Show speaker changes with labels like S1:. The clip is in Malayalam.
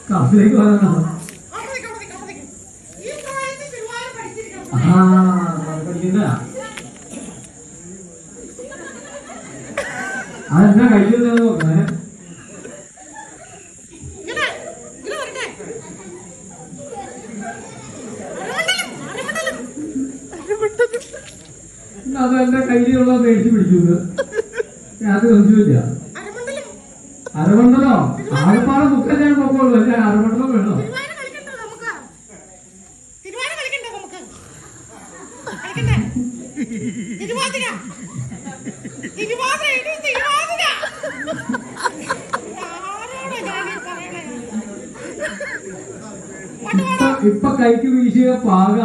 S1: കാപ്പിലേക്ക് വന്നോ? പഠിക്കുന്ന അതെന്നാ കഴിക്കുന്നത് നോക്കേ. അത് എന്റെ കയ്യിലുള്ള മേടിച്ച് പിടിക്കുന്നത് അത് മനസ്സിലില്ല. അരമണ്ഡലോ ആകപ്പാടെ മുക്ക ഞാൻ നോക്കുള്ളൂ. അല്ലേ അരമണ്ഡലം വേണോ? ഇപ്പൊ കൈക്ക് വീശിയ പാക